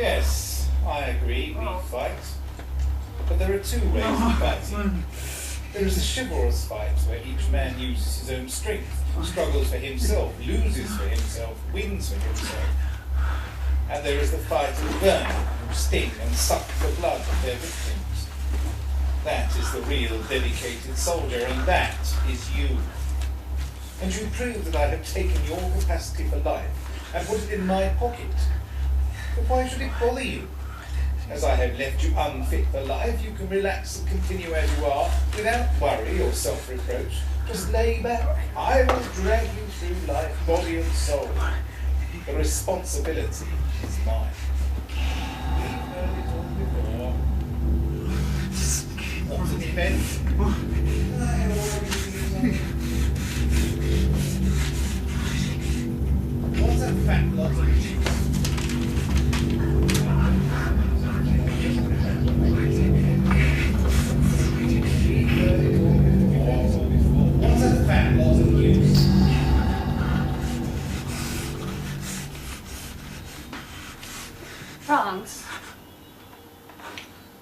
Yes, I agree, we fight. But there are two ways of fighting. There is the chivalrous fight, where each man uses his own strength, struggles for himself, loses for himself, wins for himself. And there is the fight of the vermin, who sting and suck the blood of their victims. That is the real dedicated soldier, and that is you. And you prove that I have taken your capacity for life and put it in my pocket. But why should it bother you? As I have left you unfit for life, you can relax and continue as you are, without worry or self-reproach. Just lay back. I will drag you through life, body and soul. The responsibility is mine. We've heard it all before. What's an event? What's a fat lot of juice? France,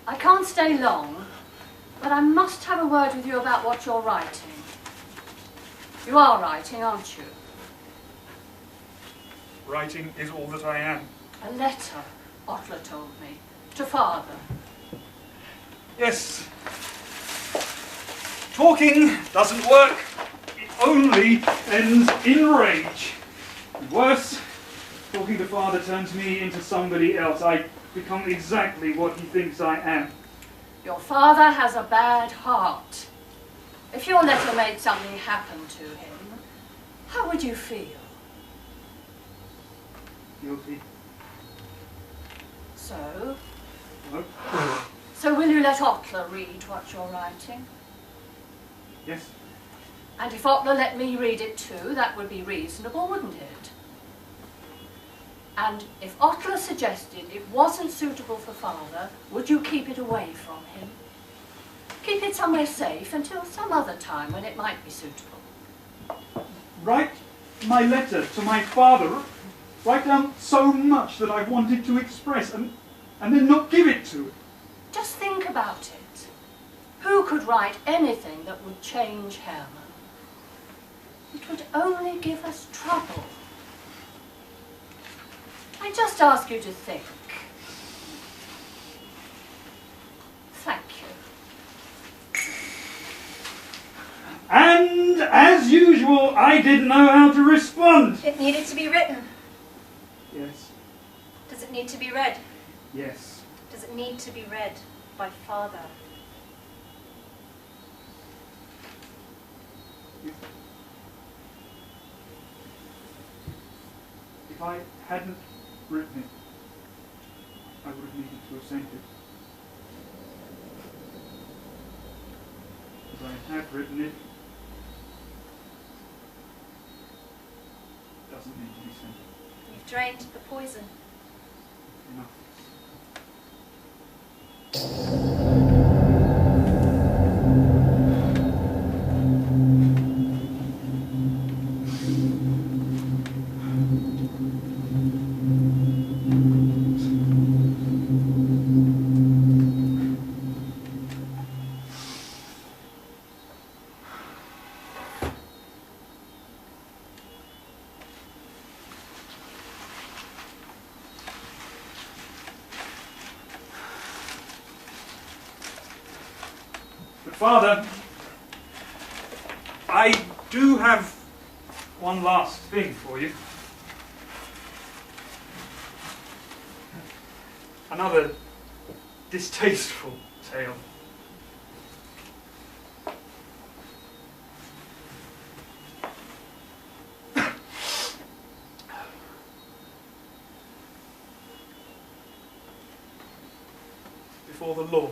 I can't stay long, but I must have a word with you about what you're writing. You are writing, aren't you? Writing is all that I am. A letter, Otler told me, to father. Yes. Talking doesn't work. It only ends in rage. And worse, talking to father turns me into somebody else. I become exactly what he thinks I am. Your father has a bad heart. If your letter made something happen to him, how would you feel? Guilty. So? No. So will you let Otler read what you're writing? Yes. And if Otler let me read it too, that would be reasonable, wouldn't it? And if Otler suggested it wasn't suitable for father, would you keep it away from him? Keep it somewhere safe until some other time when it might be suitable. Write my letter to my father. Write down so much that I wanted to express and then not give it to him. Just think about it. Who could write anything that would change Herman? It would only give us trouble. I just ask you to think. Thank you. And, as usual, I didn't know how to respond. It needed to be written. Yes. Does it need to be read? Yes. Does it need to be read by father? If I hadn't written it, I would have needed to have sent it. As I have written it, doesn't need to be sent. You've drained the poison. Enough. Father, I do have one last thing for you. Another distasteful tale. Before the law.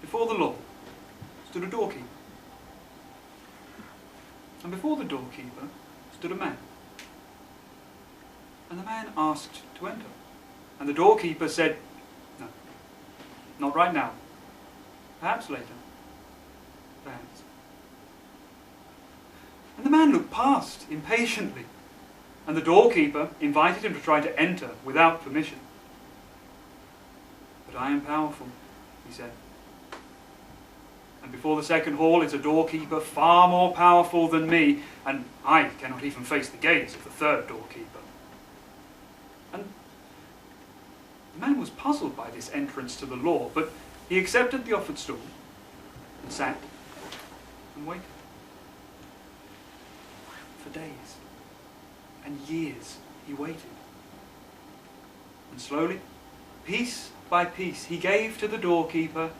Before the law stood a doorkeeper, and before the doorkeeper stood a man, and the man asked to enter, and the doorkeeper said, Not right now. Perhaps later. Perhaps. And the man looked past impatiently, and the doorkeeper invited him to try to enter without permission. But I am powerful, he said. And before the second hall is a doorkeeper far more powerful than me, and I cannot even face the gaze of the third doorkeeper. And the man was puzzled by this entrance to the law, but he accepted the offered stool and sat and waited. For days and years he waited. And slowly, piece by piece, he gave to the doorkeeper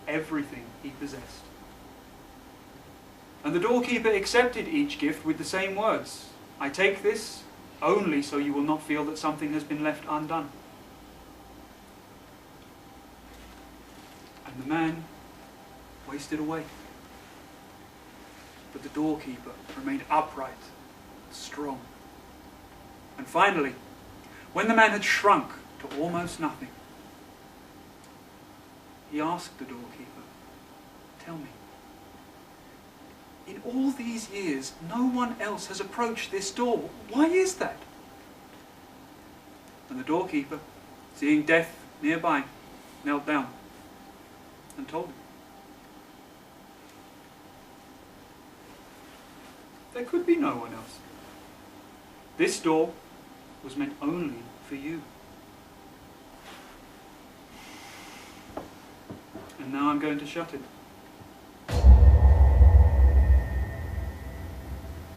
everything he possessed. And the doorkeeper accepted each gift with the same words: I take this only so you will not feel that something has been left undone. And the man wasted away. But the doorkeeper remained upright, strong. And finally, when the man had shrunk to almost nothing, he asked the doorkeeper, tell me, in all these years, no one else has approached this door. Why is that? And the doorkeeper, seeing death nearby, knelt down and told him. There could be no one else. This door was meant only for you. And now I'm going to shut it.